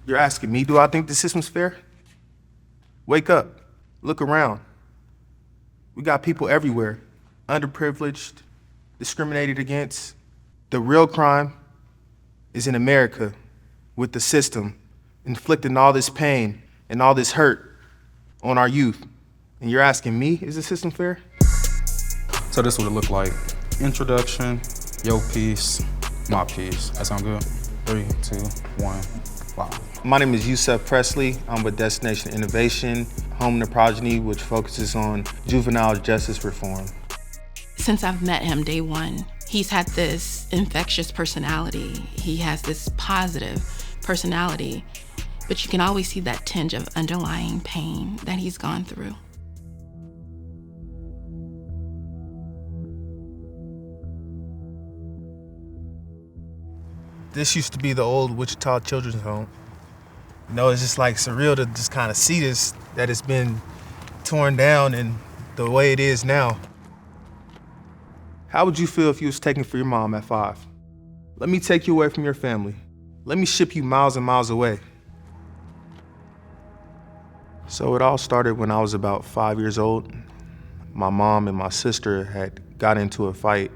You're asking me, do I think the system's fair? Wake up, look around. We got people everywhere, underprivileged, discriminated against. The real crime is in America, with the system inflicting all this pain and all this hurt on our youth. And you're asking me, is the system fair? So this would look like introduction, your piece, my piece. That sound good? 3, 2, 1, wow. My name is Yusef Presley. I'm with Destination Innovation, Home to Progeny, which focuses on juvenile justice reform. Since I've met him day one, he's had this infectious personality. He has this positive personality, but you can always see that tinge of underlying pain that he's gone through. This used to be the old Wichita Children's Home. You know, it's just like surreal to just kind of see this, that it's been torn down and the way it is now. How would you feel if you was taken for your mom at 5? Let me take you away from your family. Let me ship you miles and miles away. So it all started when I was about 5 years old. My mom and my sister had got into a fight,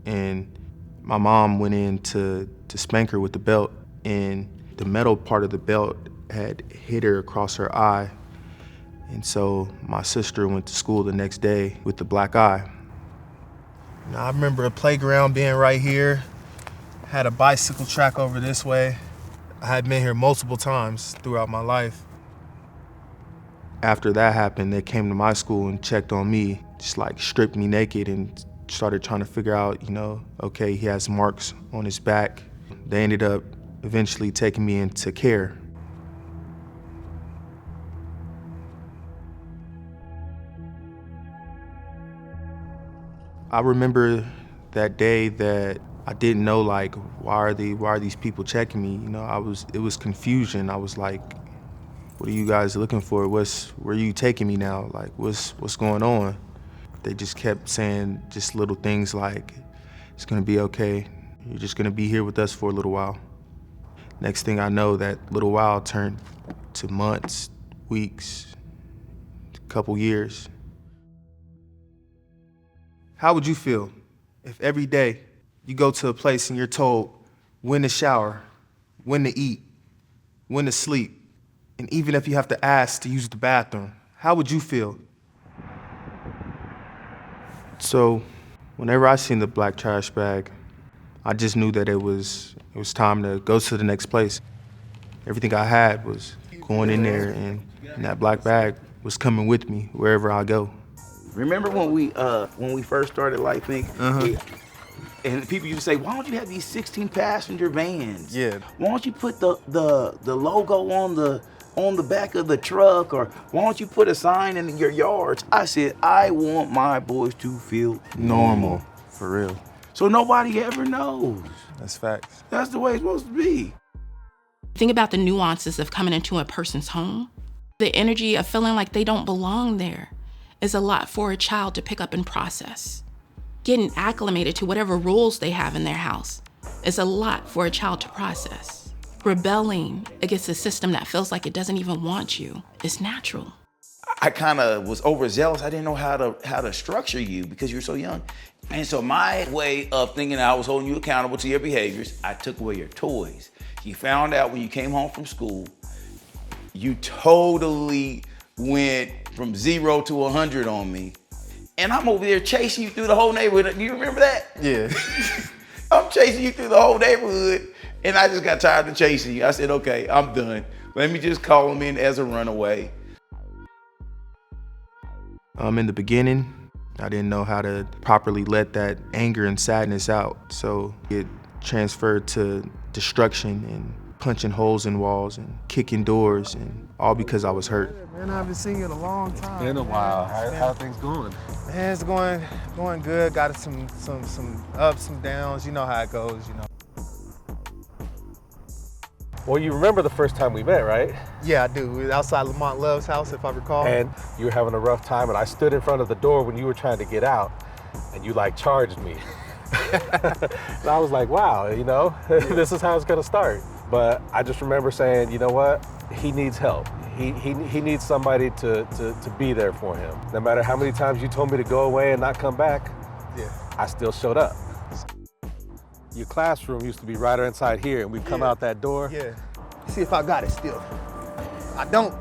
and my mom went in to spank her with the belt, and the metal part of the belt had hit her across her eye. And so my sister went to school the next day with the black eye. Now, I remember a playground being right here, had a bicycle track over this way. I had been here multiple times throughout my life. After that happened, they came to my school and checked on me, just like stripped me naked and started trying to figure out, okay, he has marks on his back. They ended up eventually taking me into care. I remember that day that I didn't know, like, why are these people checking me? It was confusion. I was like, what are you guys looking for? Where are you taking me now? Like, what's going on? They just kept saying just little things like, it's gonna be okay. You're just gonna be here with us for a little while. Next thing I know, that little while turned to months, weeks, a couple years. How would you feel if every day you go to a place and you're told when to shower, when to eat, when to sleep, and even if you have to ask to use the bathroom? How would you feel? So whenever I seen the black trash bag, I just knew that it was time to go to the next place. Everything I had was going in there, and that black bag was coming with me wherever I go. Remember when we first started Light Think? And people used to say, why don't you have these 16-passenger vans? Yeah. Why don't you put the logo on the back of the truck, or why don't you put a sign in your yards? I said, I want my boys to feel normal. For real. So nobody ever knows. That's facts. That's the way it's supposed to be. Think about the nuances of coming into a person's home. The energy of feeling like they don't belong there is a lot for a child to pick up and process. Getting acclimated to whatever rules they have in their house is a lot for a child to process. Rebelling against a system that feels like it doesn't even want you is natural. I kind of was overzealous. I didn't know how to structure you because you were so young. And so my way of thinking I was holding you accountable to your behaviors, I took away your toys. You found out when you came home from school, you totally went from 0 to 100 on me. And I'm over there chasing you through the whole neighborhood. Do you remember that? Yeah. I'm chasing you through the whole neighborhood, and I just got tired of chasing you. I said, okay, I'm done. Let me just call him in as a runaway. In the beginning, I didn't know how to properly let that anger and sadness out. So it transferred to destruction and punching holes in walls and kicking doors, and all because I was hurt. Man, I haven't seen you in a long time. Been a while. How are things going? Man, it's going good. Got some ups, some downs. You know how it goes, Well, you remember the first time we met, right? Yeah, I do. We were outside Lamont Love's house, if I recall. And you were having a rough time, and I stood in front of the door when you were trying to get out, and you charged me. And I was like, wow, this is how it's gonna start. But I just remember saying, you know what? He needs help. He needs somebody to be there for him. No matter how many times you told me to go away and not come back, Yeah. I still showed up. Your classroom used to be right inside here, and we'd come out that door. Yeah. See if I got it still. I don't.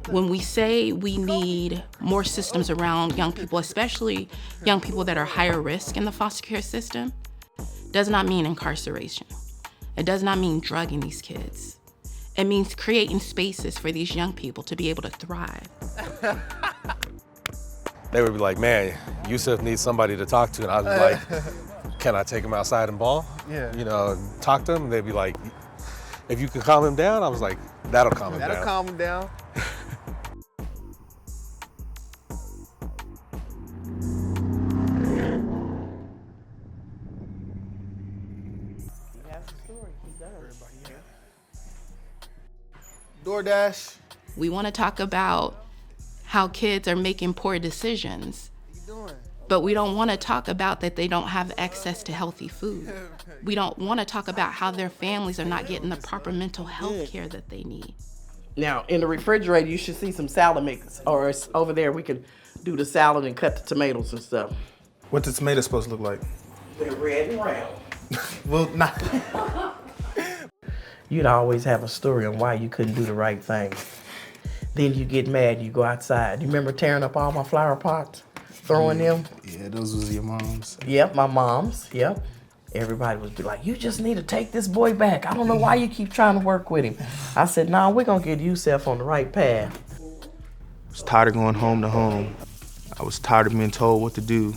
When we say we need more systems around young people, especially young people that are higher risk in the foster care system, does not mean incarceration. It does not mean drugging these kids. It means creating spaces for these young people to be able to thrive. They would be like, man, Yusef needs somebody to talk to. And I was like, can I take him outside and ball? Yeah. You know, talk to him. And they'd be like, if you can calm him down, I was like, that'll calm him down. That'll calm him down. DoorDash. We want to talk about how kids are making poor decisions, but we don't want to talk about that they don't have access to healthy food. We don't want to talk about how their families are not getting the proper mental health care that they need. Now, in the refrigerator, you should see some salad mix, or it's over there we can do the salad and cut the tomatoes and stuff. What the tomato supposed to look like? They're red and round. Well, not. You'd always have a story on why you couldn't do the right thing. Then you get mad, you go outside. You remember tearing up all my flower pots, throwing them? Yeah, those was your mom's. Yep, my mom's, yep. Everybody would be like, you just need to take this boy back. I don't know why you keep trying to work with him. I said, nah, we're gonna get Yusef on the right path. I was tired of going home to home. I was tired of being told what to do.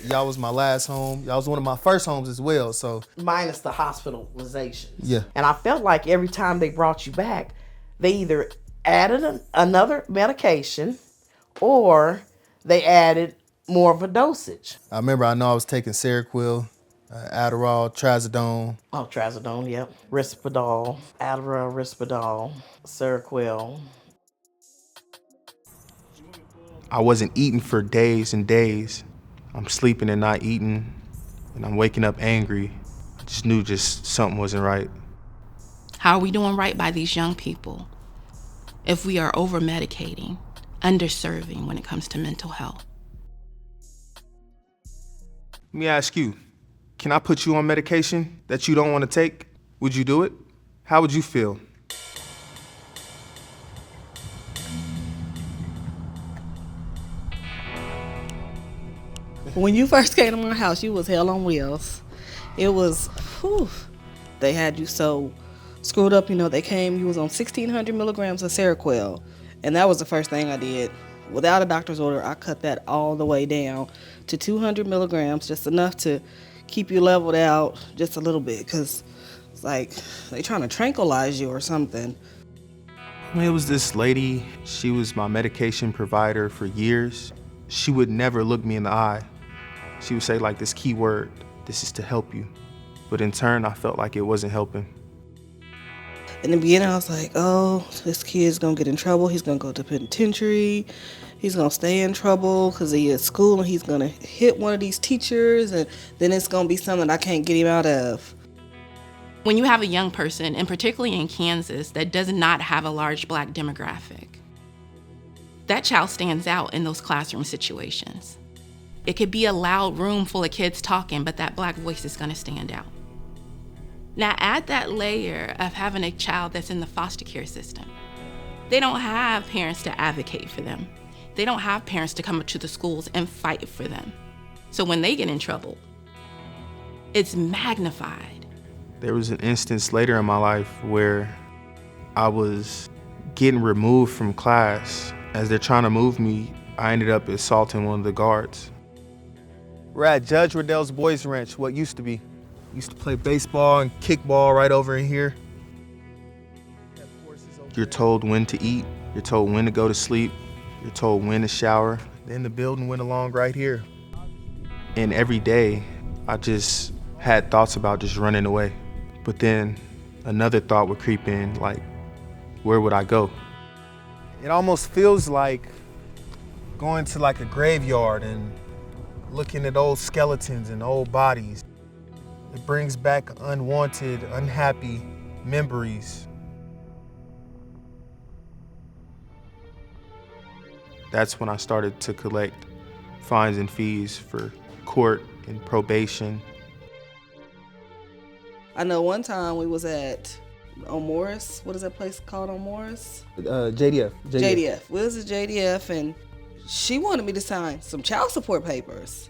Y'all was my last home. Y'all was one of my first homes as well, so. Minus the hospitalizations. Yeah. And I felt like every time they brought you back, they either added another medication or they added more of a dosage. I remember I was taking Seroquel, Adderall, Trazodone. Oh, Trazodone, yep. Risperdal, Adderall, Risperdal, Seroquel. I wasn't eating for days and days. I'm sleeping and not eating, and I'm waking up angry. I just knew something wasn't right. How are we doing right by these young people if we are over-medicating, underserving when it comes to mental health? Let me ask you, can I put you on medication that you don't want to take? Would you do it? How would you feel? When you first came to my house, you was hell on wheels. It was, whew, they had you so screwed up, they came, you was on 1,600 milligrams of Seroquel. And that was the first thing I did. Without a doctor's order, I cut that all the way down to 200 milligrams, just enough to keep you leveled out just a little bit, because it's like they trying to tranquilize you or something. It was this lady, she was my medication provider for years. She would never look me in the eye. She would say this key word, this is to help you. But in turn, I felt like it wasn't helping. In the beginning, I was like, oh, this kid's gonna get in trouble. He's gonna go to penitentiary. He's gonna stay in trouble because he's at school and he's gonna hit one of these teachers, and then it's gonna be something I can't get him out of. When you have a young person, and particularly in Kansas, that does not have a large Black demographic, that child stands out in those classroom situations. It could be a loud room full of kids talking, but that Black voice is gonna stand out. Now add that layer of having a child that's in the foster care system. They don't have parents to advocate for them. They don't have parents to come up to the schools and fight for them. So when they get in trouble, it's magnified. There was an instance later in my life where I was getting removed from class. As they're trying to move me, I ended up assaulting one of the guards. We're at Judge Riddell's Boys Ranch, what used to be. Used to play baseball and kickball right over in here. You're told when to eat, you're told when to go to sleep, you're told when to shower. Then the building went along right here. And every day, I just had thoughts about just running away. But then another thought would creep in, where would I go? It almost feels like going to a graveyard and looking at old skeletons and old bodies. It brings back unwanted, unhappy memories. That's when I started to collect fines and fees for court and probation. I know one time we was on Morris. What is that place called on Morris? JDF. JDF. We was at JDF, and she wanted me to sign some child support papers.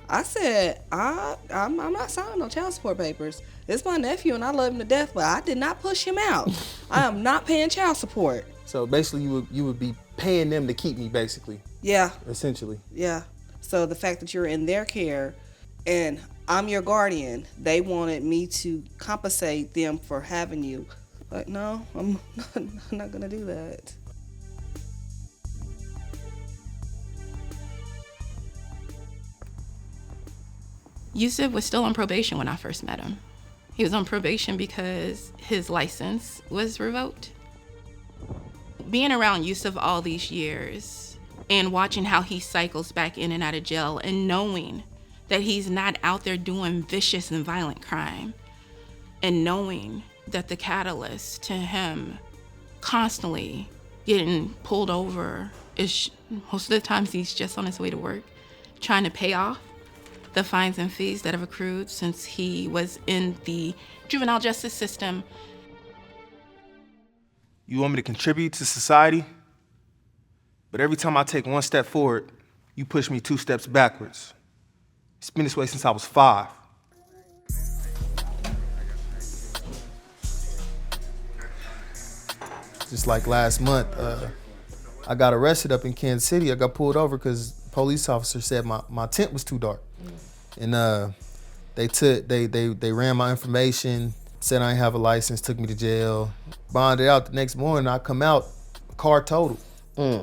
I said, I'm not signing no child support papers. It's my nephew, and I love him to death, but I did not push him out. I am not paying child support. So basically, you would be paying them to keep me, basically. Yeah. Essentially. Yeah. So the fact that you're in their care, and I'm your guardian, they wanted me to compensate them for having you. Like, no, I'm not gonna do that. Yusef was still on probation when I first met him. He was on probation because his license was revoked. Being around Yusef all these years and watching how he cycles back in and out of jail and knowing that he's not out there doing vicious and violent crime, and knowing that the catalyst to him constantly getting pulled over is most of the times he's just on his way to work trying to pay off the fines and fees that have accrued since he was in the juvenile justice system. You want me to contribute to society? But every time I take one step forward, you push me 2 steps backwards. It's been this way since I was 5. Just like last month, I got arrested up in Kansas City. I got pulled over because police officer said my tent was too dark. And they ran my information, said I didn't have a license, took me to jail. Bonded out the next morning, I come out, car totaled.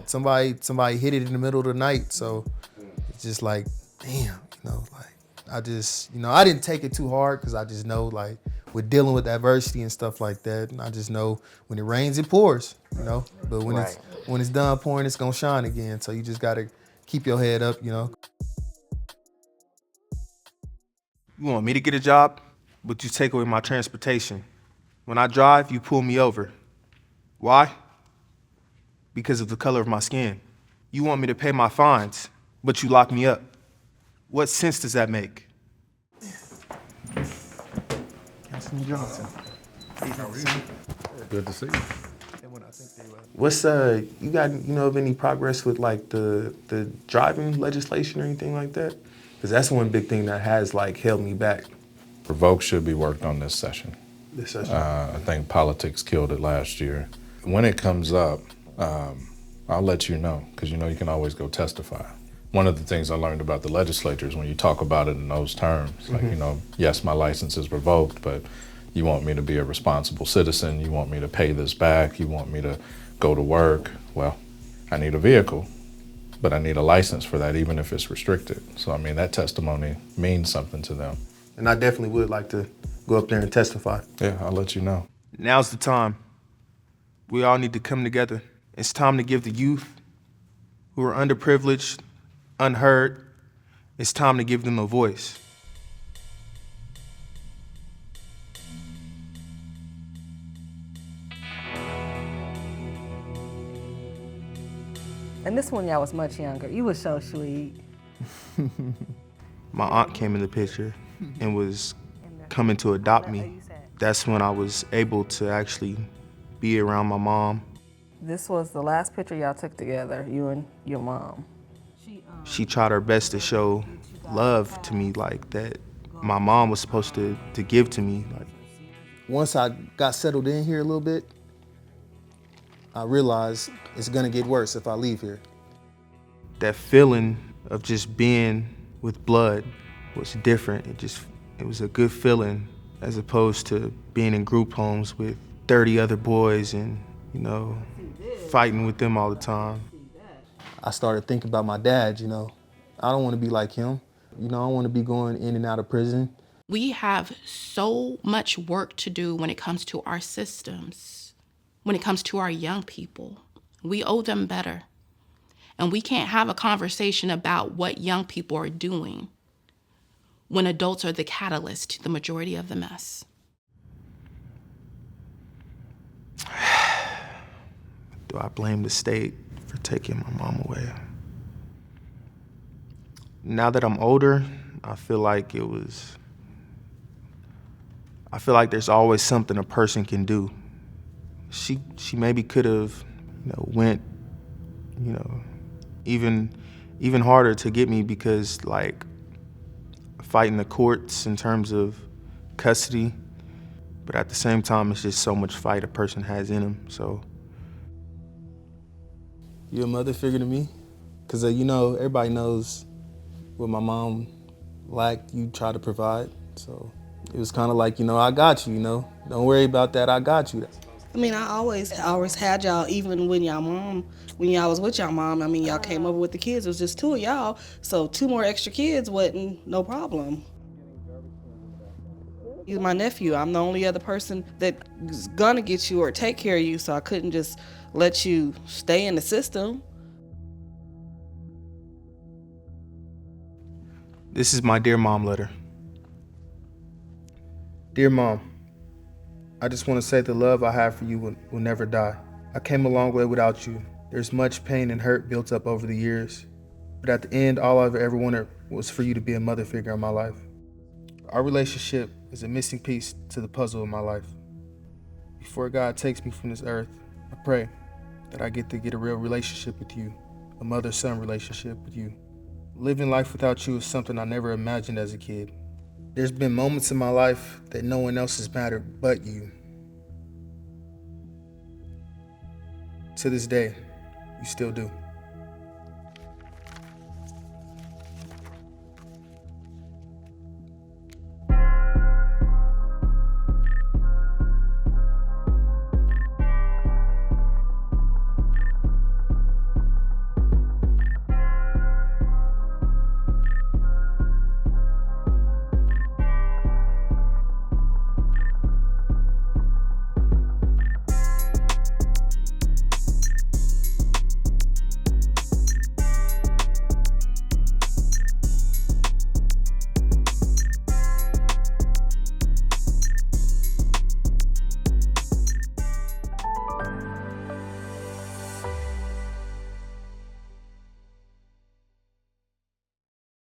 Somebody hit it in the middle of the night. So it's just like, damn, I just, I didn't take it too hard because I just know, like, we're dealing with adversity and stuff like that. And I just know when it rains, it pours, But when it's done pouring, it's gonna shine again. So you just gotta keep your head up, You want me to get a job, but you take away my transportation. When I drive, you pull me over. Why? Because of the color of my skin. You want me to pay my fines, but you lock me up. What sense does that make? Councilman Johnson. Good to see you. What's you got of any progress with like the driving legislation or anything like that? Because that's one big thing that has like held me back. Revoke should be worked on this session. This session. I think politics killed it last year. When it comes up, I'll let you know, because you can always go testify. One of the things I learned about the legislature is when you talk about it in those terms, like, yes, my license is revoked, but you want me to be a responsible citizen, you want me to pay this back, you want me to go to work. Well, I need a vehicle, but I need a license for that, even if it's restricted. So, that testimony means something to them. And I definitely would like to go up there and testify. Yeah, I'll let you know. Now's the time. We all need to come together. It's time to give the youth who are underprivileged, unheard, it's time to give them a voice. And this one, y'all was much younger. You was so sweet. My aunt came in the picture and was coming to adopt me. That's when I was able to actually be around my mom. This was the last picture y'all took together, you and your mom. She tried her best to show love to me, like that my mom was supposed to give to me. Like, once I got settled in here a little bit, I realized it's gonna get worse if I leave here. That feeling of just being with blood was different. It was a good feeling as opposed to being in group homes with 30 other boys and, fighting with them all the time. I started thinking about my dad, I don't want to be like him. I don't want to be going in and out of prison. We have so much work to do when it comes to our systems, when it comes to our young people. We owe them better. And we can't have a conversation about what young people are doing when adults are the catalyst to the majority of the mess? Do I blame the state for taking my mom away? Now that I'm older, I feel like there's always something a person can do. She maybe could have, went, even harder to get me, because like fighting the courts in terms of custody, but at the same time, it's just so much fight a person has in them. So, you a mother figure to me? Because, everybody knows what my mom lacked, you try to provide. So it was kind of like, I got you, Don't worry about that, I got you. I mean, I always had y'all, even when y'all was with y'all mom, I mean, y'all came over with the kids. It was just 2 of y'all, so 2 more extra kids wasn't no problem. You're my nephew. I'm the only other person that's gonna get you or take care of you, so I couldn't just let you stay in the system. This is my Dear Mom letter. Dear Mom, I just want to say the love I have for you will never die. I came a long way without you. There's much pain and hurt built up over the years. But at the end, all I've ever wanted was for you to be a mother figure in my life. Our relationship is a missing piece to the puzzle of my life. Before God takes me from this earth, I pray that I get a real relationship with you, a mother-son relationship with you. Living life without you is something I never imagined as a kid. There's been moments in my life that no one else has mattered but you. To this day, you still do.